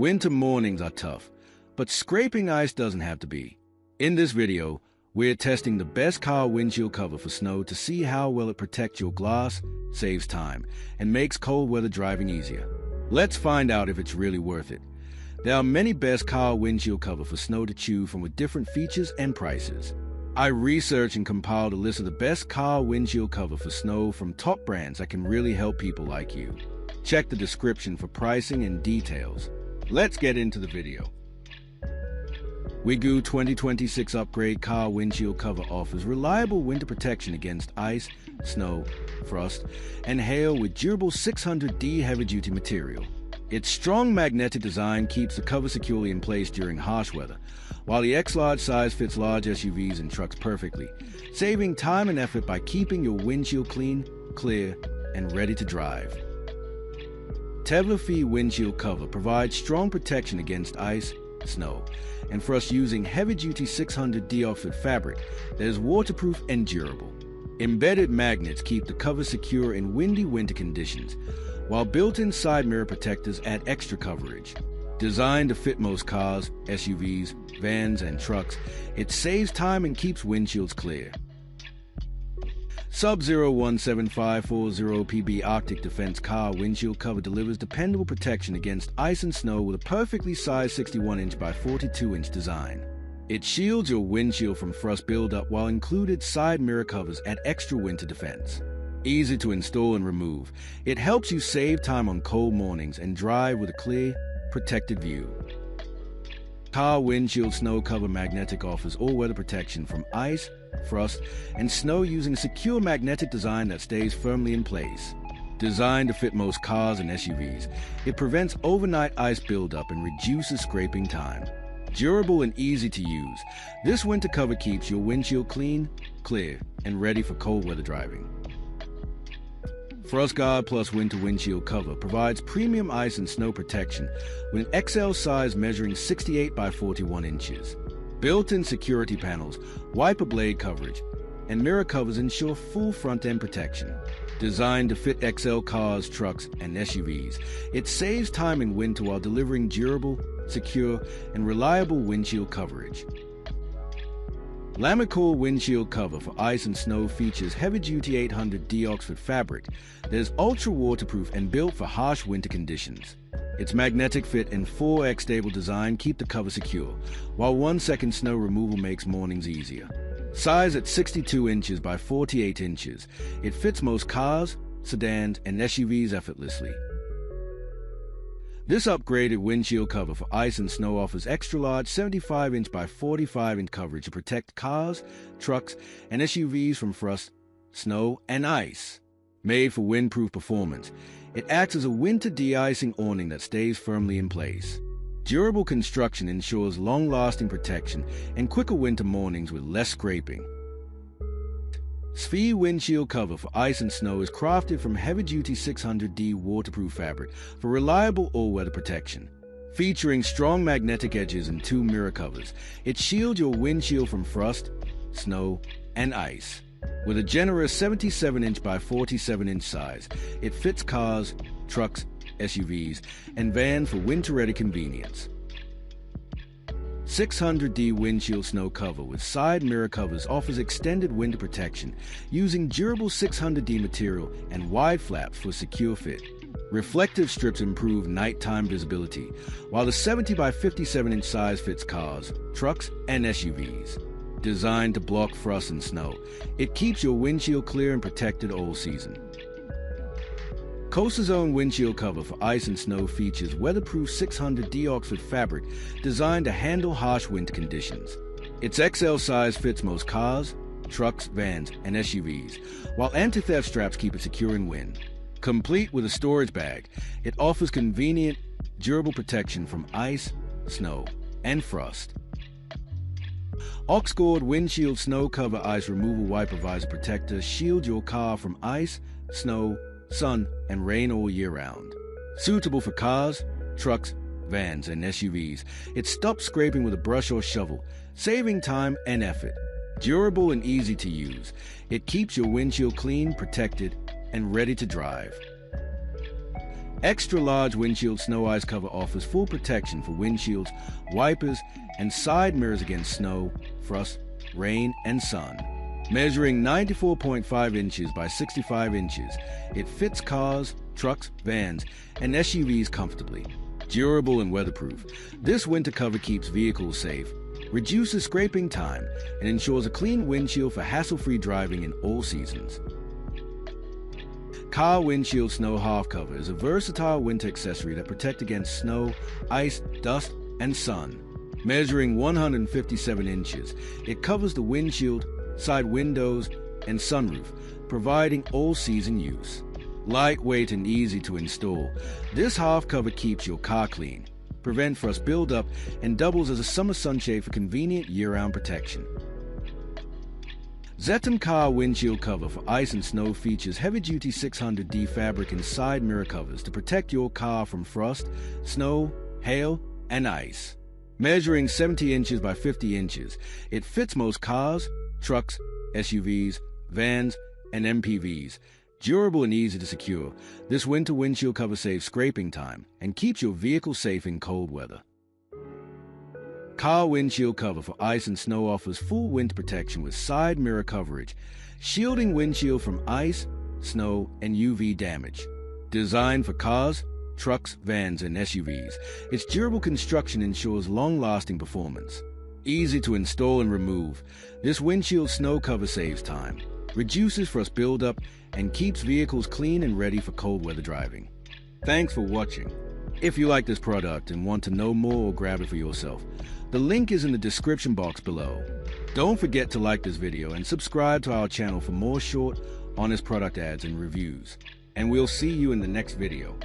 Winter mornings are tough, but scraping ice doesn't have to be. In this video, we're testing the best car windshield cover for snow to see how well it protects your glass, saves time, and makes cold weather driving easier. Let's find out if it's really worth it. There are many best car windshield cover for snow to choose from with different features and prices. I researched and compiled a list of the best car windshield cover for snow from top brands that can really help people like you. Check the description for pricing and details. Let's get into the video. Wigoo 2026 Upgrade Car Windshield Cover offers reliable winter protection against ice, snow, frost, and hail with durable 600D heavy-duty material. Its strong magnetic design keeps the cover securely in place during harsh weather, while the X-Large size fits large SUVs and trucks perfectly, saving time and effort by keeping your windshield clean, clear, and ready to drive. Teflon windshield cover provides strong protection against ice, snow, and for us using heavy-duty 600D Oxford fabric that is waterproof and durable. Embedded magnets keep the cover secure in windy winter conditions, while built-in side mirror protectors add extra coverage. Designed to fit most cars, SUVs, vans, and trucks, it saves time and keeps windshields clear. Sub-Zero 17540 PB Arctic Defense Car Windshield Cover delivers dependable protection against ice and snow with a perfectly sized 61-inch by 42-inch design. It shields your windshield from frost buildup while included side mirror covers add extra winter defense. Easy to install and remove, it helps you save time on cold mornings and drive with a clear, protected view. Car Windshield Snow Cover Magnetic offers all-weather protection from ice, frost, and snow using a secure magnetic design that stays firmly in place. Designed to fit most cars and SUVs, it prevents overnight ice buildup and reduces scraping time. Durable and easy to use, this winter cover keeps your windshield clean, clear, and ready for cold weather driving. Frost Guard Plus Winter Windshield Cover provides premium ice and snow protection with an XL size measuring 68 by 41 inches. Built-in security panels, wiper blade coverage, and mirror covers ensure full front-end protection. Designed to fit XL cars, trucks, and SUVs, it saves time in winter while delivering durable, secure, and reliable windshield coverage. Lamicool Windshield Cover for ice and snow features heavy-duty 800D Oxford fabric that is ultra-waterproof and built for harsh winter conditions. Its magnetic fit and 4X stable design keep the cover secure, while 1-second snow removal makes mornings easier. Size at 62 inches by 48 inches, it fits most cars, sedans, and SUVs effortlessly. This upgraded windshield cover for ice and snow offers extra-large 75-inch by 45-inch coverage to protect cars, trucks, and SUVs from frost, snow, and ice. Made for windproof performance, it acts as a winter de-icing awning that stays firmly in place. Durable construction ensures long-lasting protection and quicker winter mornings with less scraping. Sphere Windshield Cover for ice and snow is crafted from heavy-duty 600D waterproof fabric for reliable all-weather protection. Featuring strong magnetic edges and 2 mirror covers, it shields your windshield from frost, snow, and ice. With a generous 77-inch by 47-inch size, it fits cars, trucks, SUVs, and vans for winter-ready convenience. 600D Windshield Snow Cover with side mirror covers offers extended winter protection using durable 600D material and wide flaps for secure fit. Reflective strips improve nighttime visibility, while the 70 by 57-inch size fits cars, trucks, and SUVs. Designed to block frost and snow, it keeps your windshield clear and protected all season. Coaster Zone Windshield Cover for ice and snow features weatherproof 600D Oxford fabric designed to handle harsh winter conditions. Its XL size fits most cars, trucks, vans, and SUVs, while anti-theft straps keep it secure in wind. Complete with a storage bag, it offers convenient, durable protection from ice, snow, and frost. Oxgord Windshield Snow Cover Ice Removal Wiper Visor Protector shields your car from ice, snow, sun, and rain all year round. Suitable for cars, trucks, vans, and SUVs, it stops scraping with a brush or shovel, saving time and effort. Durable and easy to use, it keeps your windshield clean, protected, and ready to drive. Extra large windshield snow ice cover offers full protection for windshields, wipers, and side mirrors against snow, frost, rain, and sun. Measuring 94.5 inches by 65 inches, it fits cars, trucks, vans, and SUVs comfortably. Durable and weatherproof, this winter cover keeps vehicles safe, reduces scraping time, and ensures a clean windshield for hassle-free driving in all seasons. Car Windshield Snow Half Cover is a versatile winter accessory that protects against snow, ice, dust, and sun. Measuring 157 inches, it covers the windshield, side windows, and sunroof, providing all-season use. Lightweight and easy to install, this half cover keeps your car clean, prevents frost buildup, and doubles as a summer sunshade for convenient year-round protection. mjzerin Car Windshield Cover for ice and snow features heavy-duty 600D fabric and side mirror covers to protect your car from frost, snow, hail, and ice. Measuring 70 inches by 50 inches, it fits most cars, trucks, SUVs, vans, and MPVs. Durable and easy to secure, this winter windshield cover saves scraping time and keeps your vehicle safe in cold weather. Car Windshield Cover for ice and snow offers full winter protection with side mirror coverage, shielding windshield from ice, snow, and UV damage. Designed for cars, trucks, vans, and SUVs, its durable construction ensures long-lasting performance. Easy to install and remove, this windshield snow cover saves time, reduces frost buildup, and keeps vehicles clean and ready for cold weather driving. Thanks for watching. If you like this product and want to know more or grab it for yourself, the link is in the description box below. Don't forget to like this video and subscribe to our channel for more short, honest product ads and reviews. And we'll see you in the next video.